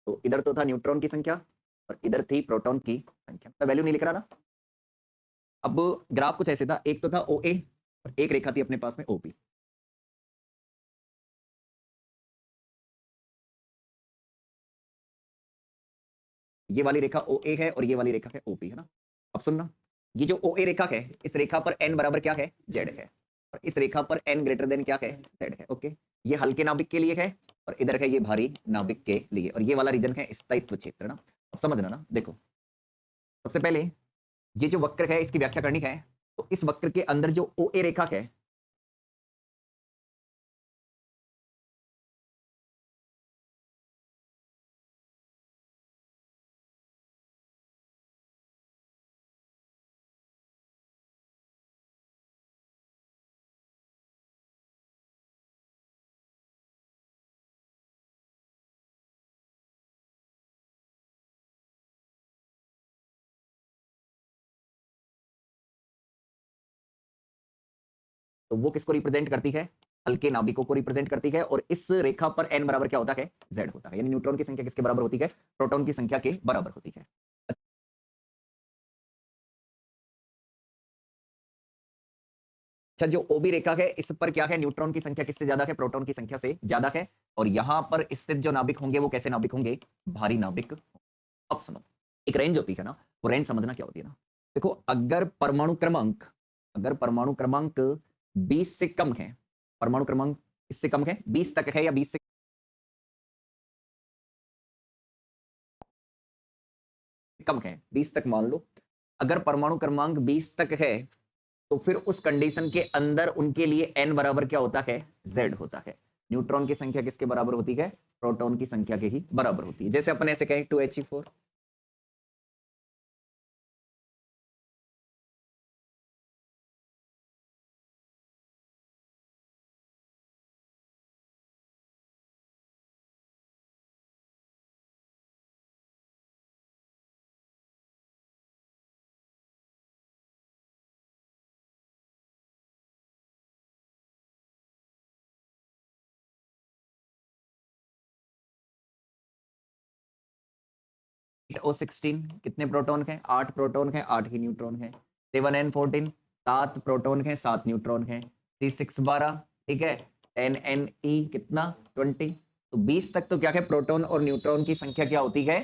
तो इधर तो था न्यूट्रॉन की संख्या और इधर थी प्रोटॉन की संख्या। मैं वैल्यू नहीं लिख रहा ना। अब ग्राफ कुछ ऐसे था, एक तो था ओ ए और एक रेखा थी अपने पास में ओपी। ये वाली रेखा ओ ए है और ये वाली रेखा है ओपी, है ना। अब सुनना, ये जो ओ ए रेखा है इस रेखा पर एन बराबर क्या है, जेड है, और इस रेखा पर एन ग्रेटर देन क्या है, जेड है। ओके, ये हल्के नाभिक के लिए है और इधर है ये भारी नाभिक के लिए, और ये वाला रीजन है स्थायित्व क्षेत्र ना। अब समझना ना, देखो सबसे पहले ये जो वक्र है इसकी व्याख्या करनी है, तो इस वक्र के अंदर जो ओ ए रेखा है तो वो किसको रिप्रेजेंट करती है, हल्के नाभिकों को रिप्रेजेंट करती है, और इस रेखा पर एन बराबर क्या होता है, जेड होता है, यानी न्यूट्रॉन की संख्या किसके बराबर होती है, प्रोटॉन की संख्या के बराबर होती है। अच्छा, जो ओबी रेखा है इस पर क्या है, न्यूट्रॉन की संख्या किससे ज्यादा है, प्रोटॉन की संख्या से ज्यादा है, और यहां पर स्थित जो नाभिक होंगे वो कैसे नाभिक होंगे, भारी नाभिक। अब समझ, एक रेंज होती है ना, वो रेंज समझना क्या होती है ना। देखो, अगर परमाणु क्रमांक 20 से कम है, परमाणु क्रमांक इससे कम है, 20 तक है या 20 से कम है, 20 तक मान लो, अगर परमाणु क्रमांक 20 तक है तो फिर उस कंडीशन के अंदर उनके लिए n बराबर क्या होता है, z होता है। न्यूट्रॉन की संख्या किसके बराबर होती है, प्रोटॉन की संख्या के ही बराबर होती है। जैसे अपन ऐसे कहें 2He4, O16 कितने प्रोटॉन है, 8 प्रोटॉन है, 8 ही न्यूट्रॉन है। 7N14 7 प्रोटॉन है, 7 न्यूट्रॉन है। C6 12, ठीक है। 10Ne कितना, 20। तो 20 तक तो क्या है, प्रोटॉन और न्यूट्रॉन की संख्या क्या होती है,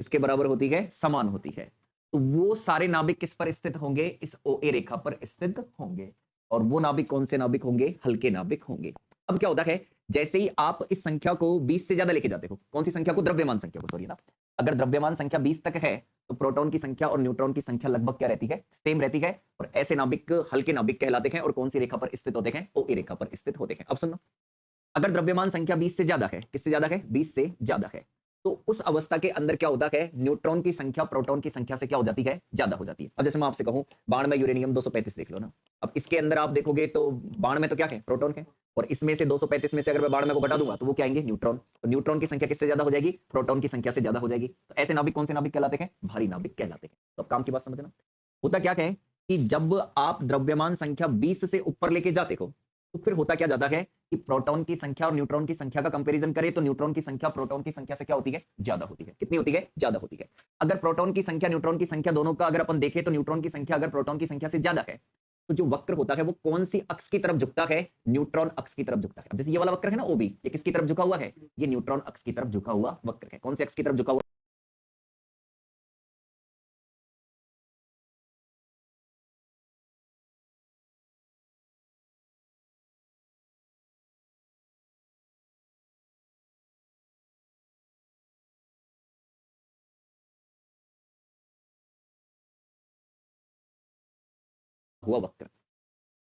इसके बराबर होती है, समान होती है। तो वो सारे नाभिक किस पर स्थित होंगे, इस ओ ए रेखा पर स्थित होंगे, और वो नाभिक कौन से नाभिक होंगे, हल्के नाभिक होंगे। अब क्या होता है, जैसे ही आप इस संख्या को 20 से ज्यादा लेके जाते हो, कौन सी संख्या को, द्रव्यमान संख्या को, सॉरी ना, अगर द्रव्यमान संख्या 20 तक है तो प्रोटॉन की संख्या और न्यूट्रॉन की संख्या लगभग क्या रहती है, सेम रहती है, और ऐसे नाभिक हल्के नाभिक कहलाते हैं, और कौन सी रेखा पर स्थित होते हैं, ओ ए रेखा पर स्थित होते हैं। अब सुनो, अगर द्रव्यमान संख्या 20 से ज्यादा है, किससे ज्यादा है, 20 से ज्यादा है, तो उस अवस्था के अंदर क्या होता है, न्यूट्रॉन की संख्या प्रोटॉन की संख्या से क्या हो जाती है, ज्यादा हो जाती है। अब जैसे मैं आपसे कहूं बाण में यूरेनियम 235 देख लो ना, अब इसके अंदर आप देखोगे तो बाण में तो क्या है, प्रोटॉन है, और इसमें से 235 में से अगर मैं बाण में को घटा दूंगा तो वो क्या आएंगे, न्यूट्रॉन। तो न्यूट्रॉन की संख्या किससे ज्यादा हो जाएगी, प्रोटॉन की संख्या से ज्यादा हो जाएगी। तो ऐसे नाभिक कौन से नाभिक कहलाते हैं, भारी नाभिक कहलाते हैं। तो अब काम की बात समझना, होता क्या है कि जब आप द्रव्यमान संख्या 20 से ऊपर लेके जाते हो तो फिर होता क्या जाता है कि प्रोटॉन की संख्या और न्यूट्रॉन की संख्या का कंपैरिजन करें तो न्यूट्रॉन की संख्या प्रोटॉन की संख्या से क्या होती है, ज्यादा होती है। कितनी होती है, ज्यादा होती है। अगर प्रोटॉन की संख्या न्यूट्रॉन की संख्या दोनों का अगर अपन देखें तो न्यूट्रॉन की संख्या अगर प्रोटॉन की संख्या से ज्यादा है तो जो वक्र होता है वो कौन सी अक्ष की तरफ झुकता है, न्यूट्रॉन अक्ष की तरफ झुकता है। जैसे ये वाला वक्र है ना ओबी, ये किसकी तरफ झुका हुआ है, ये न्यूट्रॉन अक्ष की तरफ झुका हुआ वक्र है। कौन से अक्ष की तरफ झुका हुआ, हुआ वक्र।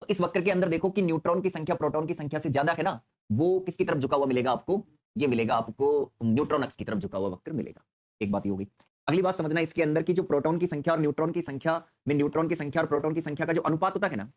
तो इस वक्र के अंदर देखो कि न्यूट्रॉन की संख्या प्रोटॉन की संख्या से ज्यादा है ना, वो किसकी तरफ झुका हुआ मिलेगा आपको, ये मिलेगा आपको न्यूट्रॉन अक्ष की तरफ झुका हुआ वक्र मिलेगा। एक बात ये होगी। अगली बात समझना, इसके अंदर की जो प्रोटॉन की संख्या और न्यूट्रॉन की संख्या में न्यूट्रॉन की संख्या और प्रोटॉन की संख्या का जो अनुपात होता है ना,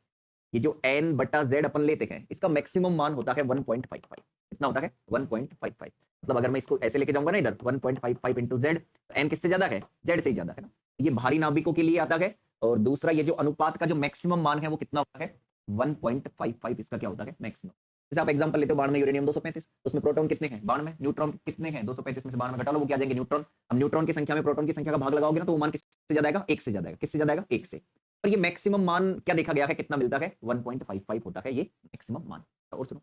ये जो n बटा z अपन लेते हैं इसका मैक्सिमम मान होता है 1.55। कितना होता है, 1.55। मतलब अगर मैं इसको ऐसे लेके जाऊंगा ना इधर 1.55 इंटू जेड, n किससे ज्यादा है, z से ही ज्यादा है ना। ये भारी नाभिकों के लिए आता है, और दूसरा ये जो अनुपात का जो मैक्सिमम मान है वो कितना होता है, 1.55 इसका क्या होता है, मैक्सिमम। जैसे आप एग्जांपल लेते हो बाण में यूरेनियम 235, उसमें प्रोटॉन कितने हैं बाण में, न्यूट्रॉन कितने हैं 235 में से बाण में घटा लो, वो क्या आ जाएंगे न्यूट्रॉन। अब न्यूट्रॉन की संख्या में प्रोटॉन की संख्या का भाग लगाओगे ना तो वो मान किससे ज्यादा आएगा, 1 से ज्यादा आएगा। किससे ज्यादा आएगा, 1 से। और ये मैक्सिमम मान क्या देखा गया है, कितना मिलता है, 1.55 होता है ये मैक्सिमम मान। और सुनो,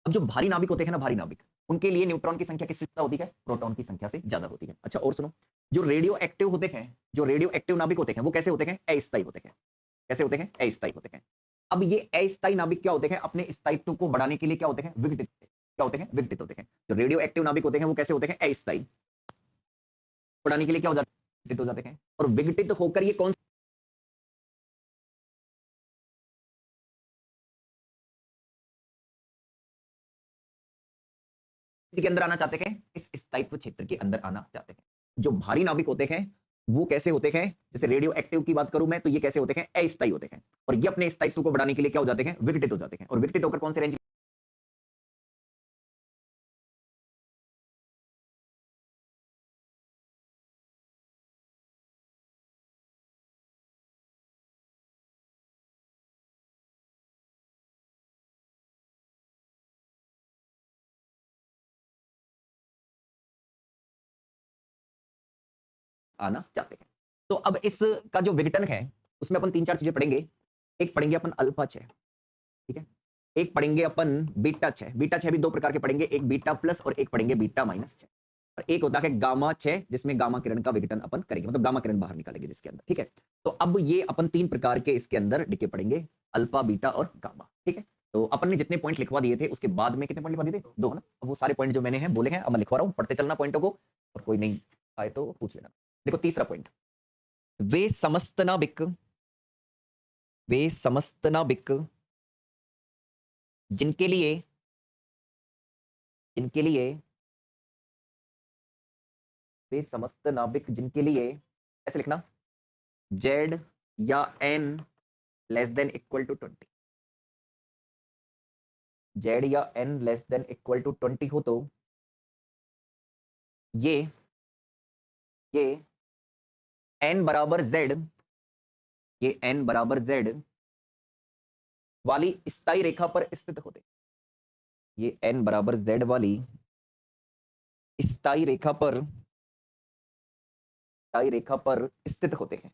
अब जो भारी नाभिक होते हैं ना, भारी नाभिक, उनके लिए न्यूट्रॉन की संख्या किससे ज्यादा होती है, प्रोटॉन की संख्या से ज्यादा होती है। अच्छा और सुनो, जो रेडियो एक्टिव होते हैं, जो रेडियो एक्टिव नाभिक होते हैं वो कैसे होते हैं, अस्थायी होते हैं। कैसे होते हैं, अस्थायी होते हैं। अब ये अस्थायी नाभिक क्या होते हैं, अपने स्थायित्व को बढ़ाने के लिए क्या होते हैं, विघटित। क्या होते हैं, विघटित होते हैं। जो रेडियो एक्टिव नाभिक होते हैं वो कैसे होते हैं, अस्थायी। बढ़ाने के लिए क्या हो जाते हैं, विघटित हो जाते हैं। और विघटित होकर ये कौन के अंदर आना चाहते हैं, इस स्थायित्व क्षेत्र के अंदर आना चाहते हैं। जो भारी नाभिक होते हैं वो कैसे होते हैं, जैसे रेडियो एक्टिव की बात करूं मैं तो ये कैसे होते हैं, अस्थायी होते हैं। और ये अपने स्थायित्व को बढ़ाने के लिए क्या हो जाते हैं, विघटित हो जाते हैं। और विघटित होकर कौन से रेंज आना चाहते हैं। तो अब इसका जो विघटन है उसमें अपन 3-4 चीजें पढ़ेंगे। एक पढ़ेंगे अपन अल्फा 6, ठीक है। एक पढ़ेंगे अपन बीटा 6। बीटा 6 भी दो प्रकार के पढ़ेंगे, एक बीटा प्लस और एक पढ़ेंगे बीटा माइनस 6। और एक होता है गामा 6 जिसमें गामा किरण का विघटन अपन करेंगे, मतलब गामा किरण बाहर निकालेंगे जिसके अंदर, ठीक है। तो अब ये अपन 3 प्रकार के इसके अंदर डीके पढ़ेंगे, अल्फा बीटा और गामा, ठीक है। तो अपन ने जितने पॉइंट लिखवा दिए थे उसके बाद में कितने पॉइंट लिखवा दिए थे, 2 है ना। अब वो सारे पॉइंट जो मैंने हैं बोले हैं अब मैं लिखवा रहा हूं, पढ़ते चलना पॉइंटों को, और कोई नहीं आए तो पूछ लेना। देखो तीसरा पॉइंट, वे समस्त नाभिक, वे समस्त नाभिक जिनके लिए, जिनके लिए, वे समस्त नाभिक जिनके लिए, ऐसे लिखना, जेड या N less than equal to 20, Z या N less than equal to 20 हो तो ये एन बराबर जेड, ये एन बराबर जेड वाली स्थायी रेखा पर स्थित होते, ये एन बराबर जेड वाली स्थायी रेखा पर, स्थायी रेखा पर स्थित होते हैं,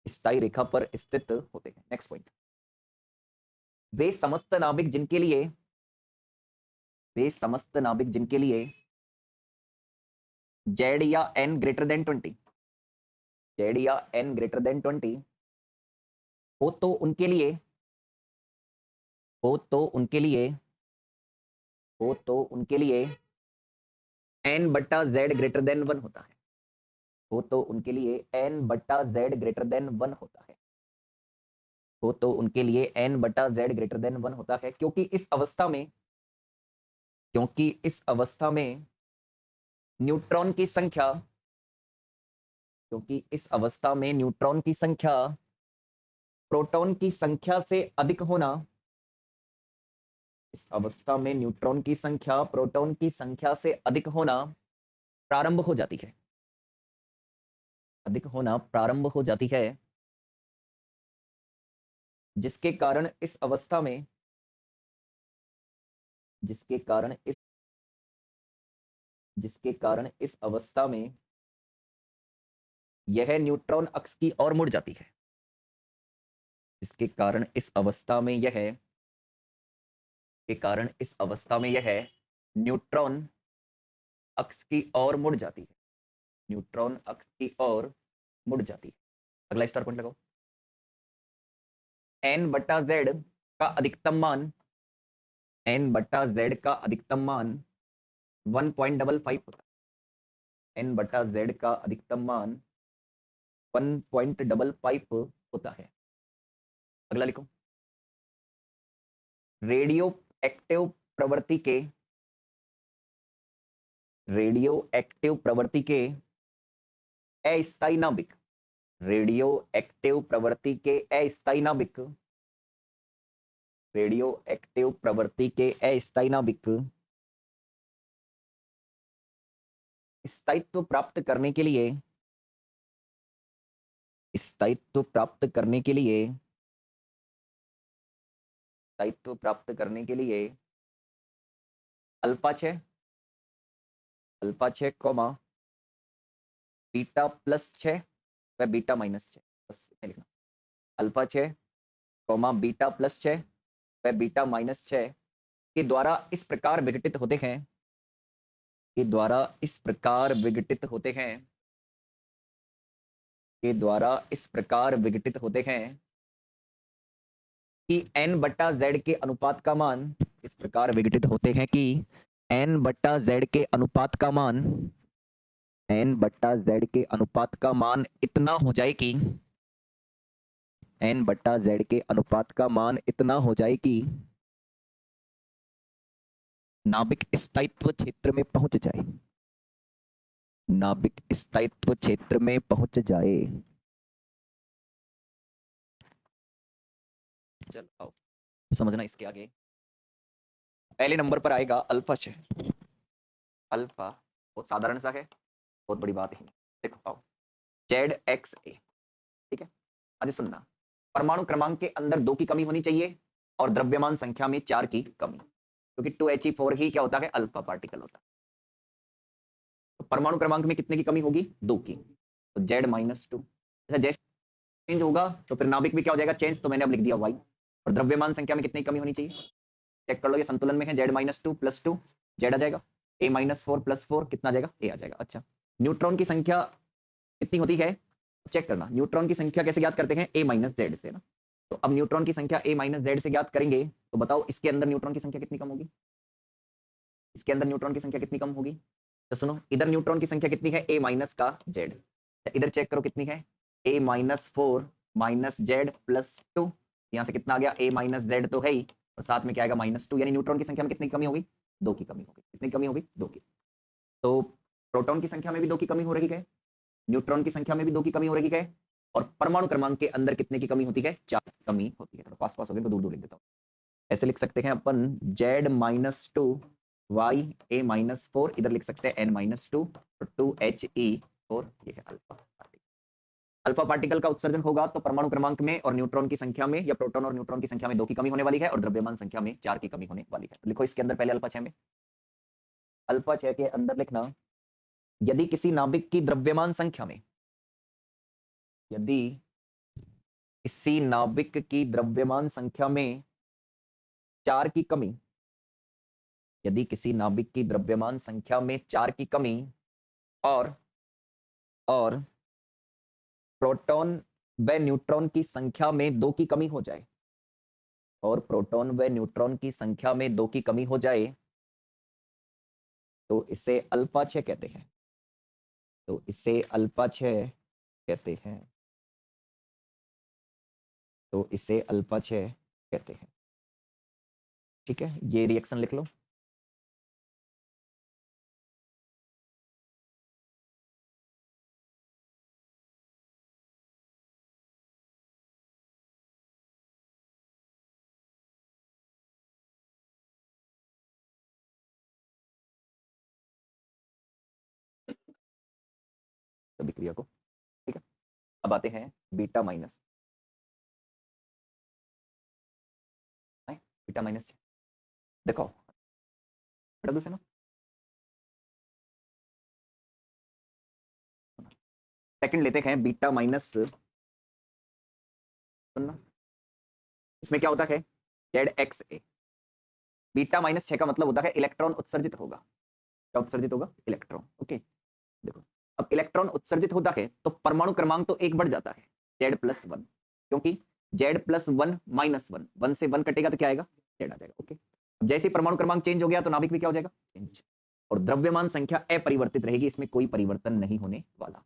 स्थायी रेखा पर स्थित होते हैं। नेक्स्ट पॉइंट, वे समस्त नाभिक जिनके लिए, वे समस्त नाभिक जिनके लिए जेड या एन ग्रेटर देन 20, जेड या एन ग्रेटर देन 20 हो तो उनके लिए, हो तो उनके लिए, हो तो उनके लिए एन बट्टा जेड ग्रेटर देन 1 होता है, हो तो उनके लिए एन बट्टा जेड ग्रेटर देन 1 होता है, हो तो उनके लिए एन बट्टा जेड ग्रेटर देन 1 होता है। क्योंकि इस अवस्था में, क्योंकि इस अवस्था में न्यूट्रॉन की संख्या, क्योंकि इस अवस्था में न्यूट्रॉन की संख्या प्रोटॉन की संख्या से अधिक होना, इस अवस्था में न्यूट्रॉन की संख्या प्रोटॉन की संख्या से अधिक होना प्रारंभ हो जाती है, अधिक होना प्रारंभ हो जाती है, जिसके कारण इस अवस्था में, जिसके कारण इस, जिसके कारण इस अवस्था में यह न्यूट्रॉन अक्ष की ओर मुड़ जाती है, इसके कारण इस अवस्था में यह, के कारण इस अवस्था में यह न्यूट्रॉन अक्ष की ओर मुड़ जाती है, न्यूट्रॉन अक्ष की ओर मुड़ जाती है। अगला स्टार पॉइंट लगाओ, एन बट्टा जेड का अधिकतम मान, एन बट्टा जेड का अधिकतम मान 1.55 होता है, एन बट्टा जेड का अधिकतम मान 1.55 होता है। अगला लिखो, रेडियो एक्टिव प्रवृत्ति के, रेडियो एक्टिव प्रवृत्ति के अस्थायी नाभिक, रेडियो एक्टिव प्रवृत्ति के अस्थायी नाभिक, रेडियो एक्टिव प्रवृत्ति के अस्थायी नाभिक स्थायित्व प्राप्त करने के लिए, स्थायित्व प्राप्त करने के लिए, स्थायित्व प्राप्त करने के लिए अल्फा 6 कॉमा बीटा प्लस 6 व बीटा माइनस 6, बस इतना लिखना। अल्फा 6 कॉमा बीटा प्लस 6 व बीटा माइनस 6 के द्वारा इस प्रकार विघटित होते हैं, के द्वारा इस प्रकार विघटित होते हैं, के द्वारा इस प्रकार विघटित होते हैं कि n बट्टा z के अनुपात का मान, इस प्रकार विघटित होते हैं कि n बट्टा z के अनुपात का मान, n बट्टा z के अनुपात का मान इतना हो जाए कि, n बट्टा z के अनुपात का मान इतना हो जाए कि नाभिक स्थायित्व क्षेत्र में पहुंच जाए, नाभिक स्थायित्व क्षेत्र में पहुंच जाए। चलो आओ समझना इसके आगे। पहले नंबर पर आएगा अल्फा 6। अल्फा बहुत साधारण सा है, बहुत बड़ी बात है। देखो आओ ZXA, ठीक है। अरे सुनना, परमाणु क्रमांक के अंदर 2 की कमी होनी चाहिए और द्रव्यमान संख्या में 4 की कमी, क्योंकि 2He4 ही क्या होता है, अल्फा पार्टिकल होता है। तो परमाणु क्रमांक में कितने की कमी होगी, 2 की, तो Z-2। जैसे चेंज होगा तो फिर नाभिक भी क्या हो जाएगा, चेंज, तो मैंने अब लिख दिया Y। और द्रव्यमान संख्या में कितनी कमी होनी चाहिए, चेक कर लो, ये संतुलन में है, Z-2 + 2 Z आ जाएगा, A-4 + 4 कितना आ जाएगा, A आ जाएगा। अच्छा, न्यूट्रॉन की संख्या कितनी होती है, चेक करना। न्यूट्रॉन की संख्या कैसे ज्ञात करते हैं, A-Z से ना। तो अब न्यूट्रॉन की संख्या A-Z से ज्ञात करेंगे, तो बताओ इसके अंदर न्यूट्रॉन की संख्या कितनी कम होगी, इसके अंदर न्यूट्रॉन की संख्या कितनी कम होगी। तो सुनो, इधर न्यूट्रॉन की संख्या कितनी है, A- का Z, इधर चेक करो कितनी है, A-4 - Z + 2, यहाँ से कितना आ गया, A-Z तो है ही, और साथ में क्या आएगा, -2, यानी न्यूट्रॉन की संख्या में कितनी कमी होगी, 2 की कमी होगी। कितनी कमी होगी, 2 की। तो प्रोटॉन की संख्या में भी 2 की कमी हो रही है, न्यूट्रॉन की संख्या में भी 2 की कमी हो रही है, और परमाणु क्रमांक के अंदर कितने की कमी होती है, 4 की कमी होती है। तो पास हो गए तो दूर दूर लिख देता हूँ। ऐसे लिख सकते हैं अपन Z-2 Y A-4, इधर लिख सकते हैं N-2 और 2He4, ये है अल्फा पार्टिकल। अल्फा पार्टिकल का उत्सर्जन होगा तो परमाणु क्रमांक में और न्यूट्रॉन की संख्या में, या प्रोटॉन और न्यूट्रॉन की संख्या में 2 की कमी होने वाली है, और द्रव्यमान संख्या में 4 की कमी होने वाली है। तो लिखो इसके अंदर पहले अल्फा 6 में, अल्फा 6 के अंदर लिखना, यदि किसी नाभिक की द्रव्यमान संख्या में, यदि किसी नाभिक की द्रव्यमान संख्या में 4 की कमी, यदि किसी नाभिक की द्रव्यमान संख्या में 4 की कमी और प्रोटॉन व न्यूट्रॉन की संख्या में 2 की कमी हो जाए, और प्रोटॉन व न्यूट्रॉन की संख्या में 2 की कमी हो जाए, तो इसे अल्फा 6 कहते हैं। तो इसे अल्फा 6 कहते हैं, तो इसे अल्फा 6 कहते हैं। ठीक है, ये रिएक्शन लिख लो। सभी क्रिया को, ठीक है। अब आते हैं बीटा माइनस, बीटा माइनस देखो बड़ा दूसरा ना, सेकंड लेते हैं बीटा माइनस, सुनना, इसमें क्या होता है, ZXA। बीटा -6 का मतलब होता है इलेक्ट्रॉन उत्सर्जित होगा। क्या उत्सर्जित होगा, इलेक्ट्रॉन। ओके, देखो अब इलेक्ट्रॉन उत्सर्जित होता है तो परमाणु क्रमांक तो 1 बढ़ जाता है, Z+1, क्योंकि Z+1 -1, 1 से 1 कटेगा तो क्या आएगा, Z आ जाएगा। ओके, जैसे ही परमाणु क्रमांक चेंज हो गया तो नाभिक भी क्या हो जाएगा, चेंज, और द्रव्यमान संख्या अपरिवर्तित रहेगी, इसमें कोई परिवर्तन नहीं होने वाला।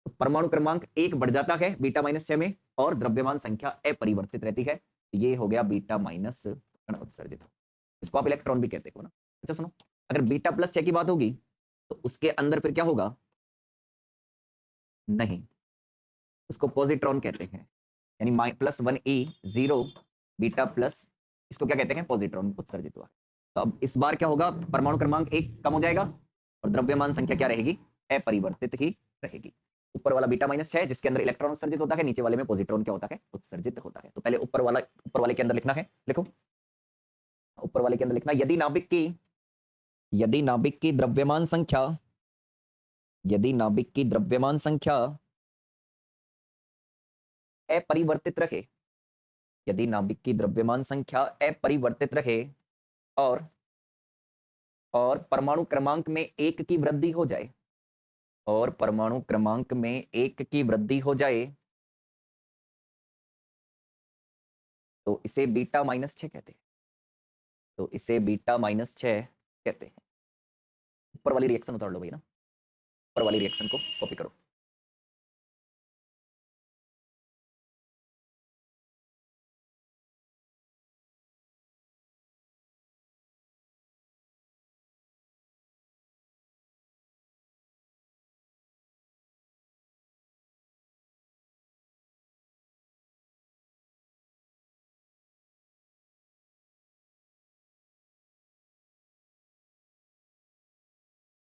तो परमाणु क्रमांक 1 बढ़ जाता है बीटा -6 में, और द्रव्यमान संख्या अपरिवर्तित रहती है। ये हो गया बीटा माइनस उत्सर्जित, इसको आप इलेक्ट्रॉन भी कहते हो ना। अच्छा सुनो, अगर बीटा +6 की बात होगी तो उसके अंदर फिर क्या होगा, नहीं, उसको पॉजिट्रॉन कहते हैं, यानी +1E0 बीटा प्लस, इसको क्या कहते हैं, पॉजिट्रॉन उत्सर्जित हुआ। तो अब इस बार क्या होगा, परमाणु क्रमांक 1 कम हो जाएगा और द्रव्यमान संख्या क्या रहेगी, अपरिवर्तित ही रहेगी। ऊपर वाला बीटा -6 जिसके अंदर इलेक्ट्रॉन उत्सर्जित होता है, नीचे वाले में पॉजिट्रॉन क्या होता है, उत्सर्जित होता है। तो पहले ऊपर वाले के अंदर लिखना है, लिखो ऊपर वाले के अंदर लिखना यदि नाभिक की द्रव्यमान संख्या अपरिवर्तित रहे, यदि नाभिक की द्रव्यमान संख्या अपरिवर्तित रहे और परमाणु क्रमांक में 1 की वृद्धि हो जाए, और परमाणु क्रमांक में 1 की वृद्धि हो जाए, तो इसे बीटा -6 कहते हैं। तो इसे बीटा -6 कहते हैं। ऊपर वाली रिएक्शन उतार लो भैया ना, ऊपर वाली रिएक्शन को कॉपी करो।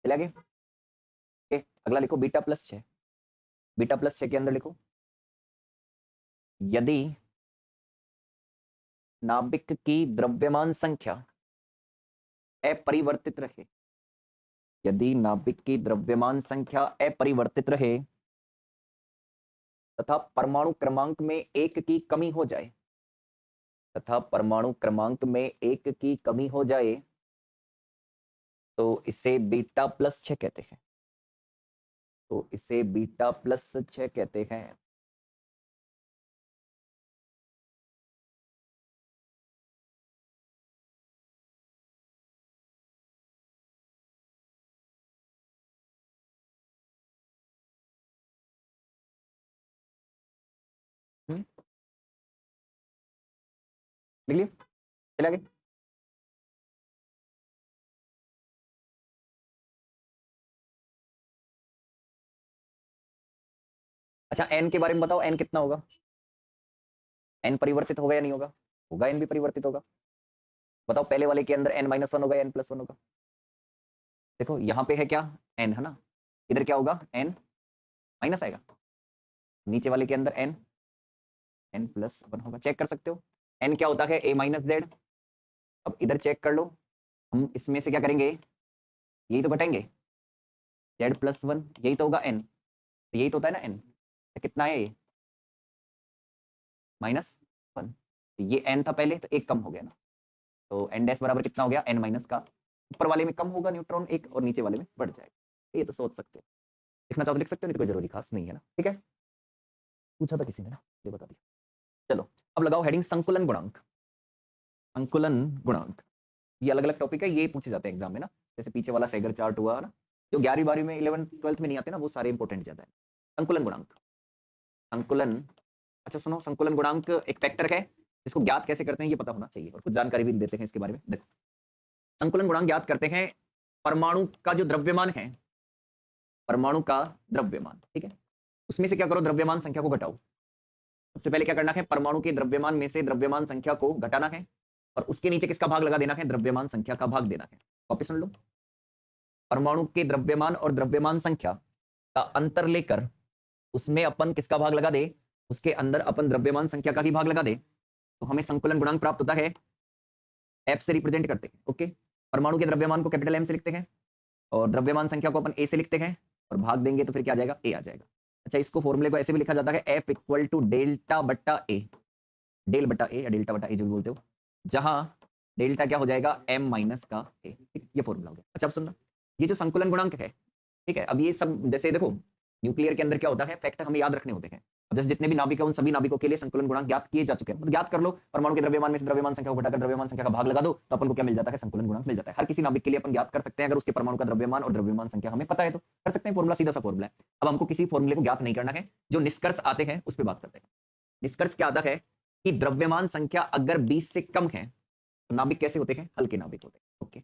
चला गया? अगला लिखो बीटा +6। बीटा +6 के अंदर लिखो यदि नाभिक की द्रव्यमान संख्या अपरिवर्तित रहे, यदि नाभिक की द्रव्यमान संख्या अपरिवर्तित रहे तथा परमाणु क्रमांक में 1 की कमी हो जाए, तथा परमाणु क्रमांक में 1 की कमी हो जाए, तो इसे बीटा +6 कहते हैं। तो इसे बीटा +6 कहते हैं। लिख लिया? चला गया? अच्छा n के बारे में बताओ, n कितना होगा? n परिवर्तित होगा या नहीं होगा? होगा, n भी परिवर्तित होगा। बताओ पहले वाले के अंदर n-1 होगा या n+1 होगा? देखो यहाँ पे है क्या, n है ना, इधर क्या होगा, n माइनस आएगा, नीचे वाले के अंदर n+1 होगा। चेक कर सकते हो n क्या होता है, a-z। अब इधर चेक कर लो, हम इसमें से क्या करेंगे, यही तो घटाएंगे, z+1, यही तो होगा n, तो यही तो होता है ना n। तो कितना है ये, -1। ये n था पहले, तो एक कम हो गया ना, तो n' बराबर कितना हो गया, n- का। ऊपर वाले में कम होगा न्यूट्रॉन एक, और नीचे वाले में बढ़ जाएगा। ये तो सोच सकते हो, लिखना चाहो तो लिख सकते हो, नहीं तो कोई जरूरी खास नहीं है ना। ठीक है, पूछा था किसी ने ना, ये बता दिया। चलो अब लगाओ हेडिंग संकुलन गुणांक। संकुलन गुणांक ये अलग अलग टॉपिक है, ये पूछे जाते हैं एग्जाम में ना, जैसे पीछे वाला सेगर चार्ट हुआ ना, जो 11वीं 12वीं में 11th 12th में नहीं आते ना, वो सारे इंपॉर्टेंट ज्यादा है। संकुलन गुणांक, संकुलन, अच्छा सुनो, संकुलन गुणांक एक फैक्टर है, इसको ज्ञात कैसे करते हैं ये पता होना चाहिए, और कुछ जानकारी भी देते हैं इसके बारे में। देखो संकुलन गुणांक ज्ञात करते हैं परमाणु का जो द्रव्यमान है, परमाणु का द्रव्यमान, ठीक है, उसमें से क्या करो, द्रव्यमान संख्या को घटाओ। सबसे पहले क्या करना है, परमाणु के द्रव्यमान में से द्रव्यमान संख्या को घटाना है, और उसके नीचे किसका भाग लगा देना है, द्रव्यमान संख्या का भाग देना है। वापस सुन लो, परमाणु के द्रव्यमान और द्रव्यमान संख्या का अंतर लेकर उसमें अपन किसका भाग लगा दे, उसके अंदर अपन द्रव्यमान संख्या का ही भाग लगा दे, तो हमें संकुलन गुणांक प्राप्त होता है। एफ से रिप्रेजेंट करते हैं, ओके, परमाणु के द्रव्यमान को कैपिटल एम से लिखते हैं, और द्रव्यमान संख्या को अपन ए से लिखते हैं, और भाग देंगे तो फिर क्या आ जाएगा, ए आ जाएगा। अच्छा, इसको फॉर्मूले को ऐसे भी लिखा जाता है, एफ इक्वल टू डेल्टा बट्टा ए, डेल बट्टा ए या डेल्टा बट्टा ए जो भी बोलते हो, जहां डेल्टा क्या हो जाएगा, एम माइनस का ए। ये फॉर्मूला हो गया। अच्छा अब सुनना, ये जो संकुलन गुणांक है, ठीक है, अब ये सब जैसे देखो न्यूक्लियर के अंदर क्या होता है, फैक्ट हमें याद रखने होते हैं। अब जैसे जितने भी नाभिक है उन सभी नाभिकों के लिए संकुलन गुणांक ज्ञात किए जा चुके हैं, मतलब ज्ञात कर लो, परमाणु के द्रव्यमान में से द्रव्यमान संख्या को घटाकर द्रव्यमान संख्या का भाग लगा दो, तो अपन को क्या मिल जाता है, संकुलन गुणांक मिल जाता है। हर किसी नाभिक के लिए अपन ज्ञात कर सकते हैं, अगर उसके परमाणु का द्रव्यमान और द्रव्यमान संख्या हमें पता है तो कर सकते हैं, फॉर्मूला सीधा सा फॉर्मूला है। अब हमको किसी फॉर्मूले को ज्ञात नहीं करना है, जो निष्कर्ष आते हैं उस पर बात करते हैं। निष्कर्ष क्या आता है कि द्रव्यमान संख्या अगर 20 से कम है तो नाभिक कैसे होते हैं, हल्के नाभिक होते हैं, ओके।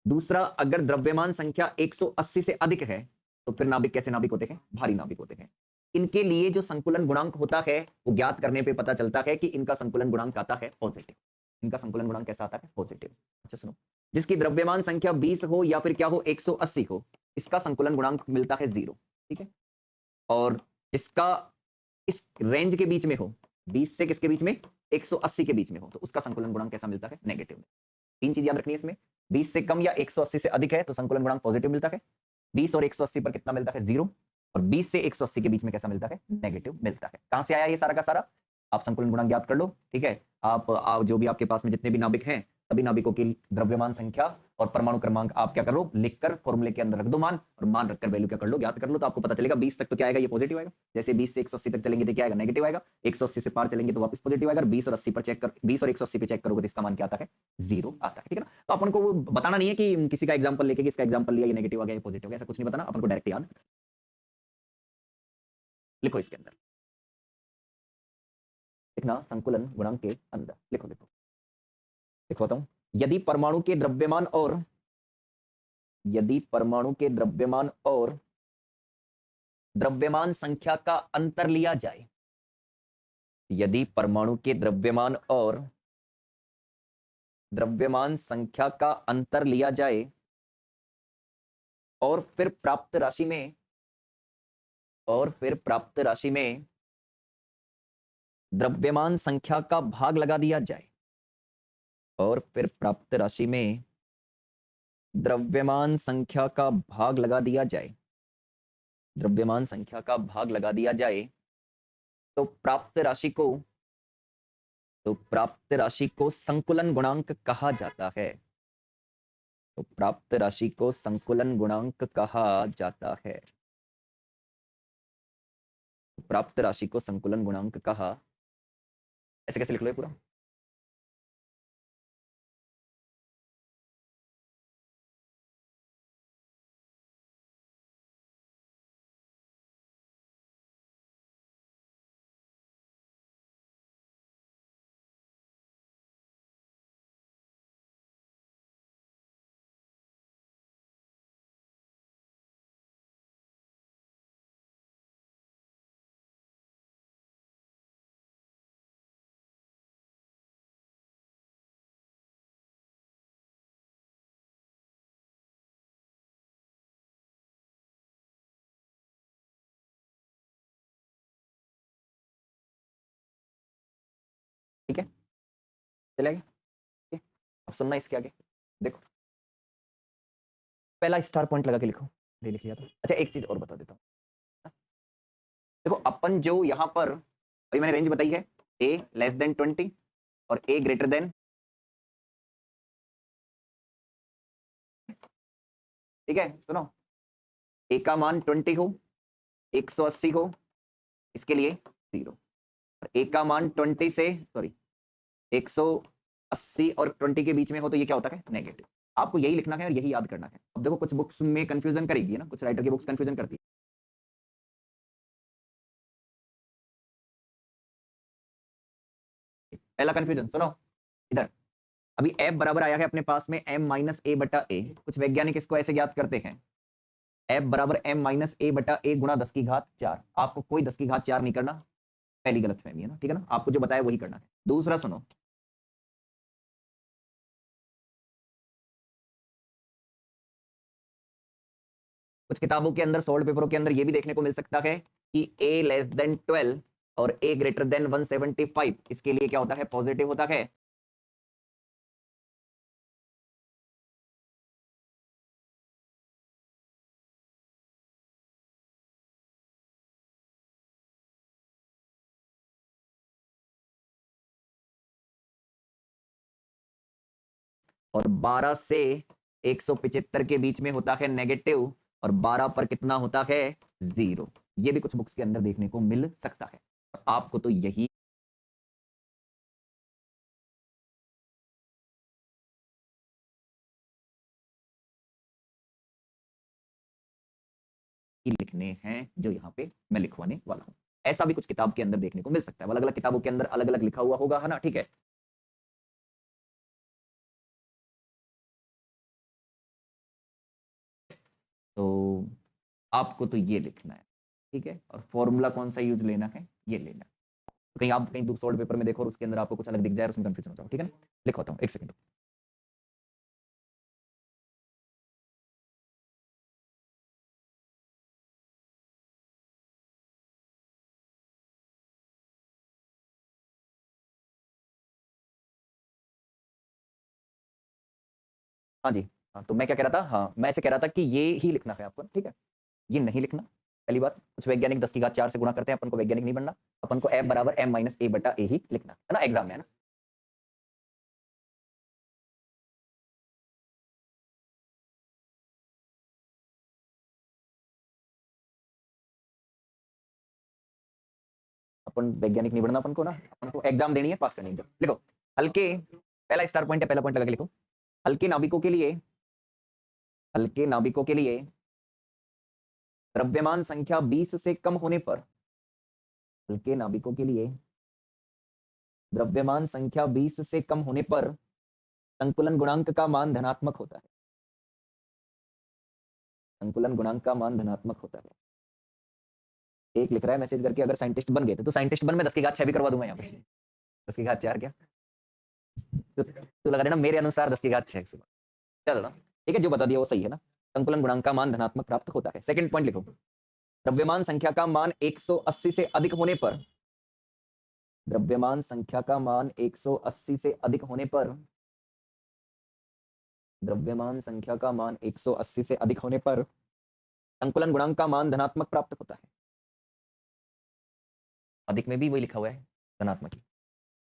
दूसरा, अगर द्रव्यमान संख्या 180 से अधिक है तो फिर नाभिक कैसे नाभिक होते हैं, भारी नाभिक होते हैं। इनके लिए जो संकुलन गुणांक होता है वो ज्ञात करने पे पता चलता है कि इनका संकुलन गुणांक आता है पॉजिटिव। इनका संकुलन गुणांक कैसा आता है, पॉजिटिव। अच्छा सुनो, जिसकी द्रव्यमान संख्या 20 हो या फिर क्या हो, 180 हो, इसका संकुलन गुणांक मिलता है 0, ठीक है। और जिसका इस रेंज के बीच में हो, 20 से किसके बीच में, 180 के बीच में हो, तो उसका संकुलन गुणांक कैसा मिलता है, नेगेटिव। तीन चीज याद रखनी है इसमें, 20 से कम या 180 से अधिक है तो संकुलन गुणांक पॉजिटिव मिलता है, 20 और 180 पर कितना मिलता है, 0, और 20 से 180 के बीच में कैसा मिलता है, नेगेटिव मिलता है। कहां से आया ये सारा का सारा, आप संकुलन गुणांक ज्ञात कर लो, ठीक है। आप जो भी आपके पास में जितने भी नाभिक हैं सभी नाभिकों की द्रव्यमान संख्या और परमाणु क्रमांक आप क्या करो, लिखकर फॉर्मूले के अंदर रख दो मान, और मान रखकर वैल्यू क्या कर लो, ज्ञात कर लो, तो आपको पता चलेगा 20 तक तो क्या आएगा, ये पॉजिटिव आएगा। जैसे 20 से 180 तक चलेंगे तो क्या आएगा, नेगेटिव आएगा। 180 से पार चलेंगे तो वापस पॉजिटिव आएगा। 20 और 80 पर चेक कर, 20 और 180 पे चेक करोगे तो इसका मान क्या आता है, 0 आता है, ठीक है ना। तो अपन को वो बताना नहीं है कि किसी का एग्जांपल लेके, किसका एग्जांपल लिया, ये नेगेटिव आ गया, ये पॉजिटिव आ गया, ऐसा कुछ नहीं बताना, अपन को डायरेक्ट याद लिखो इसके अंदर, लिखना संकुलन गुणांक के अंदर, लिखो लिखो लिखवाता हूं। यदि परमाणु के द्रव्यमान और द्रव्यमान संख्या का अंतर लिया जाए, यदि परमाणु के द्रव्यमान और द्रव्यमान संख्या का अंतर लिया जाए और फिर प्राप्त राशि में द्रव्यमान संख्या का भाग लगा दिया जाए, और फिर प्राप्त राशि में द्रव्यमान संख्या का भाग लगा दिया जाए, द्रव्यमान संख्या का भाग लगा दिया जाए, तो प्राप्त राशि को संकुलन गुणांक कहा जाता है। तो प्राप्त राशि को संकुलन गुणांक कहा जाता है। प्राप्त राशि को संकुलन गुणांक कहा, ऐसे कैसे लिख लो ये पूरा, ठीक है, चलेगा, ठीक है। अब सुनना इसके आगे, देखो पहला स्टार पॉइंट लगा के लिखो, ये लिख लिया था। अच्छा एक चीज और बता देता हूँ, देखो अपन जो यहाँ पर अभी मैंने रेंज बताई है, a लेस देन 20 और a ग्रेटर देन, ठीक है सुनो, a का मान 20 हो, 180 हो, इसके लिए 0, और a का मान 20 से सॉरी 180 और 20 के बीच में हो तो ये क्या होता है, नेगेटिव। आपको यही लिखना है और यही याद करना है। अब देखो कुछ बुक्स में कंफ्यूजन करेगी ना, कुछ राइटर की बुक्स कंफ्यूजन करती है। पहला कंफ्यूजन सुनो इधर, अभी f बराबर आया है अपने पास में m माइनस ए बटा ए, कुछ वैज्ञानिक इसको ऐसे ज्ञात करते हैं, f बराबर m माइनस ए बटा ए गुणा 10 की घात 4। आपको कोई 10 की घात 4 नहीं करना, पहली गलत फहमी है ना, ठीक है ना, आपको जो बताया वही करना है। दूसरा सुनो, कुछ किताबों के अंदर सोल्ड पेपरों के अंदर ये भी देखने को मिल सकता है कि a लेस देन 12 और a ग्रेटर देन 175 इसके लिए क्या होता है, पॉजिटिव होता है। और 12 से 175 के बीच में होता है नेगेटिव, और 12 पर कितना होता है, 0। ये भी कुछ बुक्स के अंदर देखने को मिल सकता है, और आपको तो यही लिखने हैं जो यहाँ पे मैं लिखवाने वाला हूँ। ऐसा भी कुछ किताब के अंदर देखने को मिल सकता है, अलग अलग किताबों के अंदर अलग अलग लिखा हुआ होगा, है ना, ठीक है। तो आपको तो ये लिखना है, ठीक है, और फॉर्मूला कौन सा यूज लेना है, ये लेना है। तो कहीं आप कहीं दूसरे पेपर में देखो और उसके अंदर आपको कुछ अलग दिख जाए और उसमें कंफ्यूजन हो जाओ, ठीक है ना। लिखवाता हूँ, एक सेकंड। हाँ जी, हाँ, तो मैं क्या कह रहा था, हाँ, मैं ऐसे कह रहा था कि ये ही लिखना है आपको, ठीक है? ये नहीं लिखना, पहली बात। कुछ वैज्ञानिक 10 की घात 4 से गुणा करते हैं, अपन को वैज्ञानिक नहीं बनना, अपन को F बराबर m माइनस a बटा a ही लिखना है ना एग्जाम में, है ना? अपन वैज्ञानिक नहीं बनना, अपन को ना, अपन को एग्जाम देनी है, पास करनी है एग्जाम। लिखो, हल्के, पहला स्टार पॉइंट है, पहला पॉइंट लगा के लिखो। हल्के नाभिकों के लिए, हल्के नाभिकों के लिए द्रव्यमान संख्या 20 से कम होने पर, हल्के नाभिकों के लिए द्रव्यमान संख्या 20 से कम होने पर संकुलन गुणांक का मान धनात्मक होता है। संकुलन गुणांक का मान धनात्मक होता है। एक लिख रहा है मैसेज करके, अगर साइंटिस्ट बन गए थे तो साइंटिस्ट बन, मैं 10 की घात 6 भी करवा दूंगा यहाँ पे। 10 की घात 4 क्या, तो लगा देना मेरे अनुसार 10 की घात 6 चलो ना, ठीक है, जो बता दिया वो सही है ना। संकुलन गुणांक का मान धनात्मक प्राप्त होता है। सेकंड पॉइंट लिखो, द्रव्यमान संख्या का मान 180 से अधिक होने पर, द्रव्यमान संख्या का मान 180 से अधिक होने पर, द्रव्यमान संख्या का मान 180 से अधिक होने पर संकुलन गुणांक का मान धनात्मक प्राप्त होता है। अधिक में भी वही लिखा हुआ है, धनात्मक ही।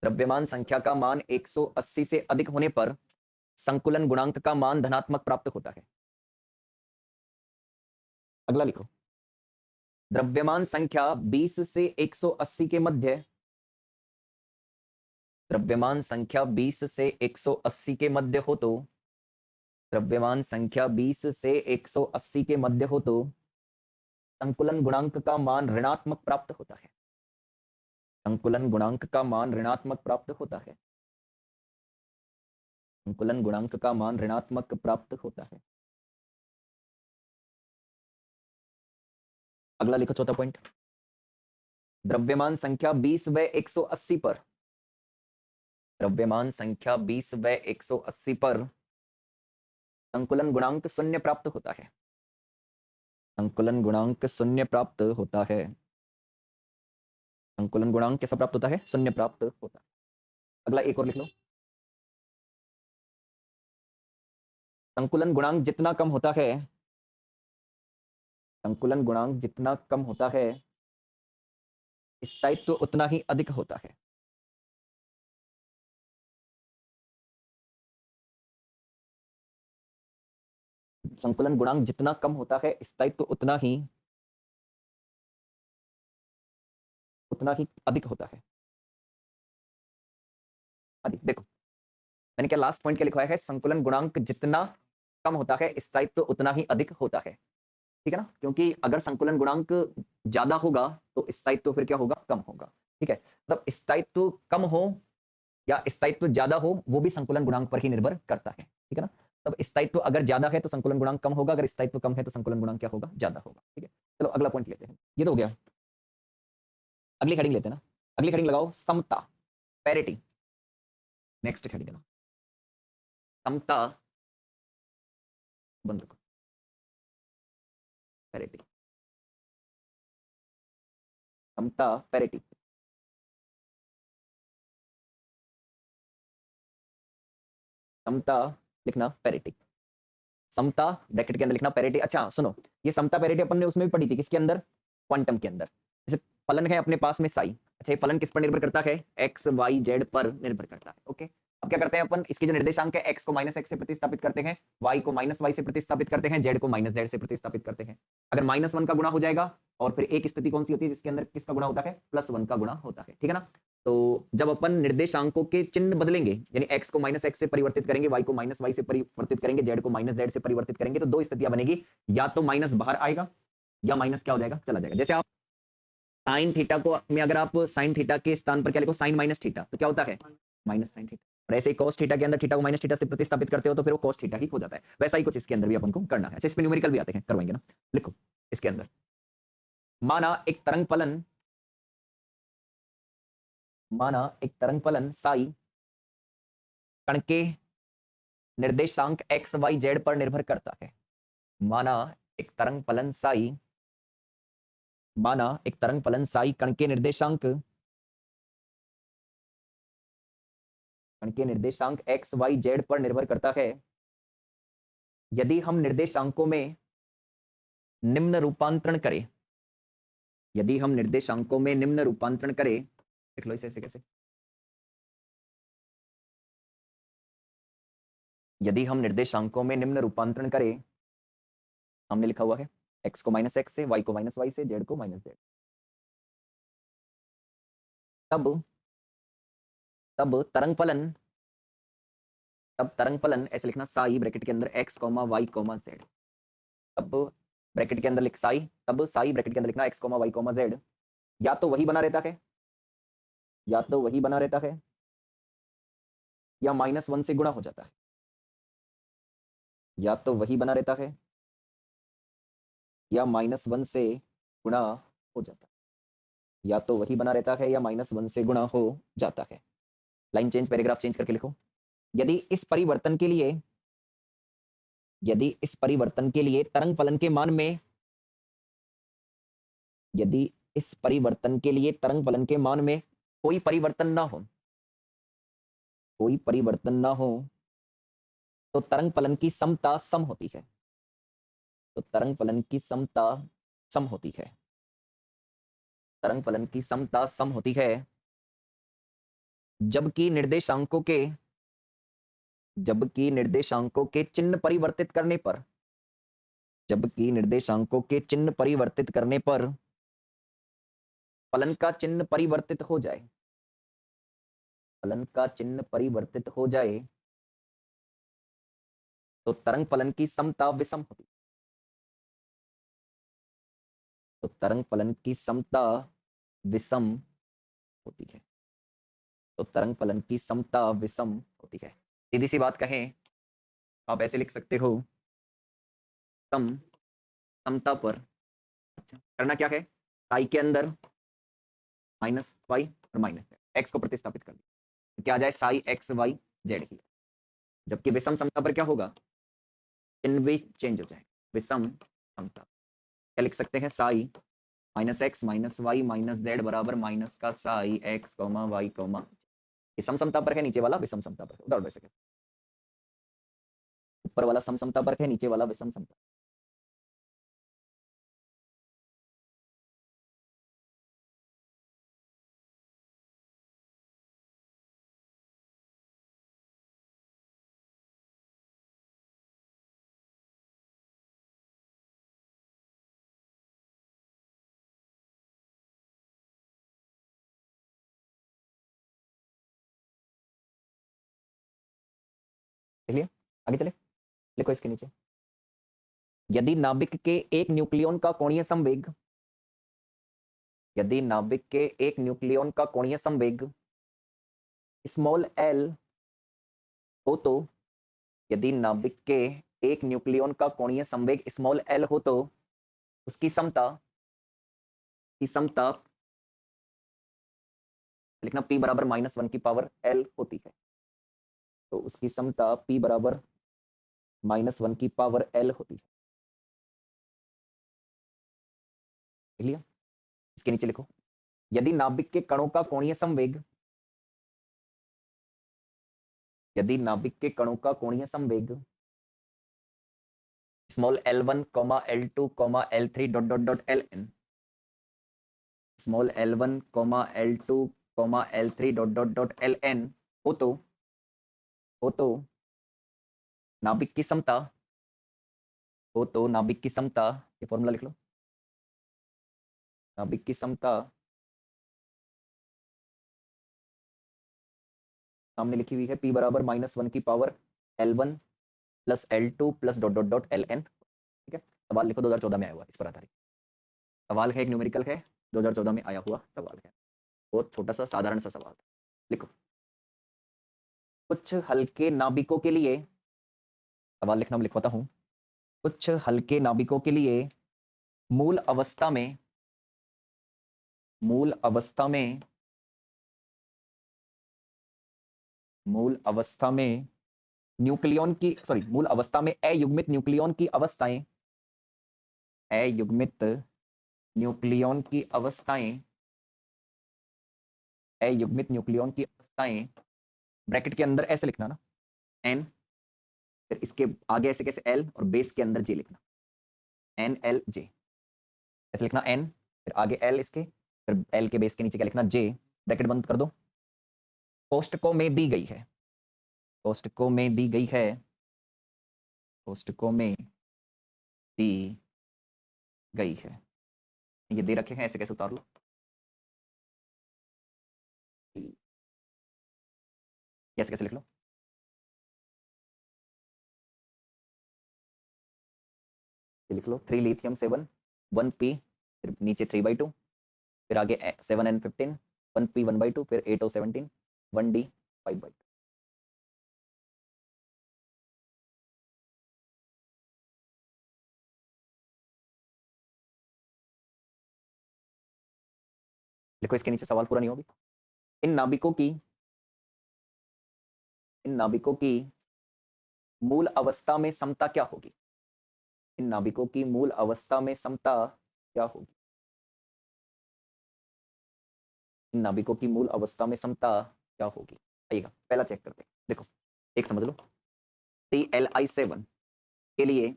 द्रव्यमान संख्या का मान 180 से अधिक होने पर संकुलन गुणांक का मान धनात्मक प्राप्त होता है। अगला लिखो, द्रव्यमान संख्या 20 से 180 के मध्य, द्रव्यमान संख्या 20 से 180 के मध्य हो तो, द्रव्यमान संख्या 20 से 180 के मध्य हो तो संकुलन गुणांक का मान ऋणात्मक प्राप्त होता है। संकुलन गुणांक का मान ऋणात्मक प्राप्त होता है। संकुलन गुणांक का मान ऋणात्मक प्राप्त होता है। अगला लिखो, चौथा पॉइंट, द्रव्यमान संख्या 20 व 180 पर, द्रव्यमान संख्या 20 व 180 पर संकुलन गुणांक शून्य प्राप्त होता है। संकुलन गुणांक शून्य प्राप्त होता है। संकुलन गुणांक कैसा प्राप्त होता है, शून्य प्राप्त होता है। अगला एक और लिख लो, संकुलन गुणांक जितना कम होता है, संकुलन गुणांक जितना कम होता है स्थायित्व उतना ही अधिक होता है। संकुलन गुणांक जितना कम होता है स्थायित्व उतना ही अधिक होता है। देखो, मैंने क्या लास्ट पॉइंट क्या लिखवाया है, संकुलन गुणांक जितना कम होता है स्थायित्व उतना ही अधिक होता है, ठीक है ना? क्योंकि अगर संकुलन गुणांक ज्यादा होगा तो स्थायित्व फिर क्या होगा, कम होगा, ठीक है? मतलब स्थायित्व कम हो या स्थायित्व ज्यादा हो वो भी संकुलन गुणांक पर ही निर्भर करता है, ठीक है ना? तब स्थायित्व अगर ज्यादा है तो संकुलन गुणांक कम होगा, अगर स्थायित्व कम है तो संकुलन गुणांक क्या होगा, ज्यादा होगा, ठीक है? चलो अगला पॉइंट लेते हैं, ये तो हो गया। अगली हेडिंग लेते हैं ना, अगली हेडिंग लगाओ, समता, पैरिटी। नेक्स्ट हेडिंग है ना, समता, बंद रखो, पैरिटी, समता पैरिटी। समता लिखना, पैरिटी, समता ब्रैकेट के अंदर लिखना, पैरिटी। अच्छा सुनो, ये समता पैरिटी अपन ने उसमें भी पढ़ी थी, किसके अंदर, क्वांटम के अंदर। जैसे फलन है अपने पास में साई, अच्छा ये फलन किस पर निर्भर करता है, एक्स वाई जेड पर निर्भर करता है, ओके। अब क्या करते हैं अपन, इसकी जो निर्देशांक है एक्स को माइनस एक्स से प्रतिस्थापित करते हैं, वाई को माइनस वाई से प्रतिस्थापित करते हैं, जेड को माइनस जेड से प्रतिस्थापित करते हैं। अगर -1 का गुणा हो जाएगा, और फिर एक स्थिति कौन सी होती है जिसके अंदर किसका गुणा होता है, +1 का गुणा होता है, ठीक है ना? तो जब अपन निर्देशांकों के चिन्ह बदलेंगे, यानी x को माइनस एक्स से परिवर्तित करेंगे, y को माइनस वाई से परिवर्तित करेंगे, z को माइनस जेड से परिवर्तित करेंगे, तो दो स्थितियां बनेगी, या तो माइनस बाहर आएगा या माइनस क्या हो जाएगा, चला जाएगा। जैसे आप साइन थीटा को में अगर आप साइन थीटा के स्थान पर क्या लिखो, साइन माइनस थीटा, तो क्या होता है, माइनस साइन थीटा। और ऐसे ही cos थीटा के अंदर थीटा को माइनस थीटा से प्रतिस्थापित करते हो तो फिर वो cos थीटा ही हो जाता है। वैसा ही कुछ इसके अंदर भी अपन को करना है। अच्छा, इसमें न्यूमेरिकल भी आते हैं, करवाएंगे ना। लिखो इसके अंदर, माना एक तरंग फलन, माना एक तरंग फलन साई कण के निर्देशांक एक्स वाई जेड पर निर्भर करता है। माना एक तरंग फलन साई, माना एक तरंग फलन साई कण के निर्देशांक, कण के निर्देशांक एक्स वाई जेड पर निर्भर करता है। यदि हम निर्देशांकों में निम्न रूपांतरण करें, यदि हम निर्देशांकों में निम्न रूपांतरण करें, देख लो इसे ऐसे कैसे, यदि हम निर्देशांकों में निम्न रूपांतरण करें, हमने लिखा हुआ है x को -x से, y को -y से, z को -z, तब तब तरंग फलन ऐसे लिखना साई ब्रैकेट के अंदर x, y, z, तब ब्रैकेट के अंदर लिख साई, तब साई ब्रैकेट के अंदर लिखना x, y, z, या तो वही बना रहता है, या तो वही बना रहता है, या -1 से गुणा हो जाता है, या तो वही बना रहता है, या -1 से गुणा हो जाता है, या तो वही बना रहता है, या -1 से गुणा हो जाता है। लाइन चेंज, पैराग्राफ चेंज करके लिखो। यदि इस परिवर्तन के लिए, यदि इस परिवर्तन के लिए तरंग फलन के मान में, यदि इस परिवर्तन के लिए तरंग फलन के मान में कोई परिवर्तन ना हो, कोई परिवर्तन ना हो, तो तरंग फलन की समता सम होती है, तो तरंग फलन की समता सम होती है, तरंग फलन की समता सम होती है, जबकि निर्देशांकों के, जबकि निर्देशांकों के चिन्ह परिवर्तित करने पर, जबकि निर्देशांकों के चिन्ह परिवर्तित करने पर फलन का चिन्ह परिवर्तित हो जाए, फलन का चिन्ह परिवर्तित हो जाए, तो तरंग फलन की समता विषम होती, तो तरंग फलन की समता विषम होती है, तो तरंग फलन की समता विषम होती है। सीधी सी बात कहें, आप ऐसे लिख सकते हो, सम समता पर, अच्छा करना क्या है, साई के अंदर -y और -x को प्रतिस्थापित कर दिया, क्या आ जाए साई x y z ही, जबकि विषम समता पर क्या होगा, चिन्ह भी चेंज हो जाएगा, विषम समता क्या लिख सकते हैं, साई -x -y -z बराबर माइनस का साई x, y, ये सम समता पर है, नीचे वाला विषम समता पर है, उधर वैसे ऊपर वाला सम समता पर है, नीचे वाला विषम समता। चलिए आगे चले, लिखो इसके नीचे, यदि नाभिक के एक न्यूक्लियन का कोणीय संवेग, यदि नाभिक के एक न्यूक्लियन का कोणीय संवेग स्मॉल एल हो, तो यदि नाभिक के एक न्यूक्लियन का कोणीय संवेग स्मॉल एल हो, तो उसकी समता, की समता लिखना p बराबर -1 की पावर l होती है, तो उसकी समता p बराबर -1 की पावर l होती है, लिया। इसके नीचे लिखो, यदि नाभिक के कणों का कोणीय संवेग, यदि नाभिक के कणों का कोणीय संवेग small l1, l2, l3 dot dot dot ln, small l1, l2, l3 dot dot dot ln हो, तो नाभिक की समता, हो तो नाभिक की समता, ये फॉर्मूला लिख लो, नाभिक की समता सामने लिखी हुई है, p बराबर -1 की power l1 plus l2 plus dot dot dot ln, ठीक है। सवाल लिखो 2014 में आया हुआ, इस पर आधारित सवाल है, एक न्यूमेरिकल है, 2014 में आया हुआ सवाल है, बहुत छोटा सा साधारण सा सवाल। लिखो, कुछ हल्के नाभिकों के लिए, सवाल लिखना मैं लिखवाता हूं, कुछ हल्के नाभिकों के लिए मूल अवस्था में, मूल अवस्था में, मूल अवस्था में न्यूक्लियन की, सॉरी मूल अवस्था में अयुग्मित न्यूक्लियन की अवस्थाएं, अयुग्मित न्यूक्लियन की अवस्थाएं, अयुग्मित न्यूक्लियन की अवस्थाएं ब्रैकेट के अंदर ऐसे लिखना ना, n फिर इसके आगे ऐसे कैसे एल और बेस के अंदर जे लिखना, एन एल जे, ऐसे लिखना एन, फिर आगे एल इसके, फिर एल के बेस के नीचे क्या लिखना जे, ब्रैकेट बंद कर दो। कोष्टकों में दी गई है, कोष्टकों में दी गई है, कोष्टकों में दी गई है, ये दे रखे हैं, ऐसे कैसे उतार लो, कैसे कैसे लिख लो, ये लिख लो 3 लिथियम 7 1 पी, फिर नीचे 3/2, फिर आगे 7n15 1 पी 1/2, फिर 8o17 1 डी 5/2। देखो इसके नीचे सवाल पूरा नहीं होगी। इन नाभिकों की, इन नाभिकों की मूल अवस्था में समता क्या होगी, इन नाभिकों की मूल अवस्था में समता क्या होगी, इन नाभिकों की मूल अवस्था में समता क्या होगी। आइएगा पहला चेक करते हैं, देखो एक समझ लो, TLI7 के लिए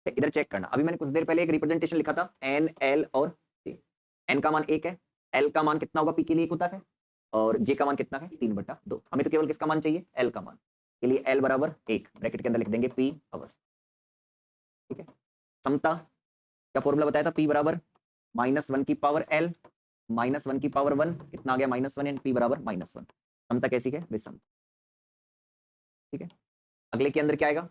इधर चेक करना, अभी मैंने कुछ देर पहले एक रिप्रेजेंटेशन लिखा था एन एल और जे, एन का मान 1 है, एल का मान कितना होगा, पी के लिए 1 होता है, और जे का मान कितना है 3/2। हमें तो केवल किसका मान चाहिए, एल का मान, के लिए एल बराबर 1, ब्रैकेट के अंदर लिख देंगे पी अवस्था, ठीक है। समता क्या फॉर्मूला बताया था, पी बराबर -1 की पावर एल -1 की पावर 1, कितना आ गया -1 एंड पी बराबर -1। समता कैसी है, विषम, ठीक है। अगले के अंदर क्या आएगा,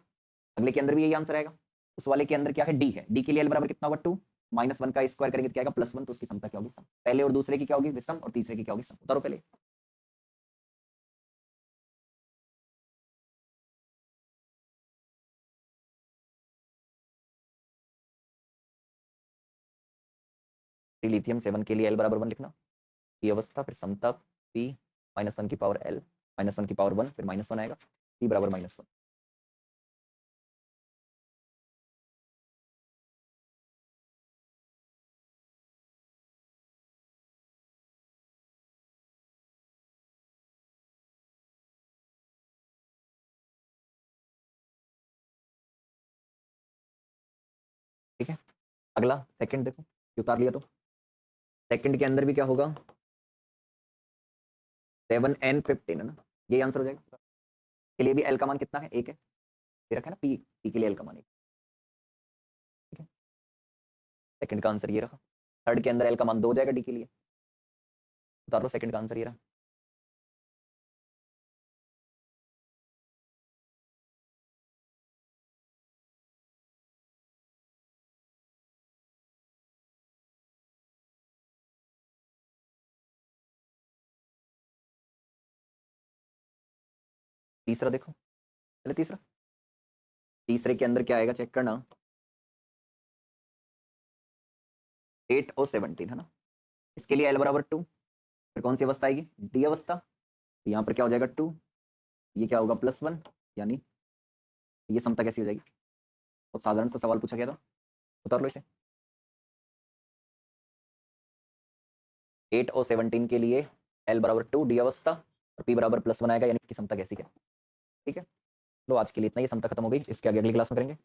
अगले के अंदर भी यही आंसर आएगा, उस वाले के अंदर क्या है, डी है, डी के लिए एल बराबर कितना होगा 2, -1 का स्क्वायर करेंगे तो क्या आएगा +1, तो उसकी समता क्या होगी सम, पहले और दूसरे की क्या होगी विषम, और तीसरे की क्या होगी सम, उतारो पहले। लिथियम 7 के लिए एल बराबर 1 लिखना, पी अवस्था, फिर समता पी -1 की पावर एल -1 की पावर 1, फिर -1 आएगा, पी बराबर -1। ठीक है, अगला सेकंड देखो, उतार लिया तो सेकंड के अंदर भी क्या होगा, 7n15 है ना, ये आंसर हो जाएगा। के लिए भी एल का मान कितना है, 1 है, ये रखा है ना, पी के लिए एल का मान 1, ठीक है। सेकंड का आंसर ये रहा, थर्ड के अंदर एल का मान 2 हो जाएगा डी के लिए, उतार लो, सेकंड का आंसर ये रहा। तीसरा देखो, पहले तीसरा, तीसरे के अंदर क्या आएगा चेक करना, 8 और 17 है ना, इसके लिए एल बराबर 2, फिर कौन सी अवस्था आएगी, डी अवस्था, तो यहाँ पर क्या हो जाएगा 2, ये क्या होगा +1, यानी ये समता कैसी हो जाएगी, बहुत साधारण सा सवाल पूछा गया था, उतार लो इसे। 8 और 17 के लिए एल बराबर 2, डी अवस्था, और पी बराबर +1 आएगा, यानी इसकी समता कैसी है, ठीक है। लो आज के लिए इतना ही, समता खत्म हो गई, इसके आगे अगली क्लास में करेंगे।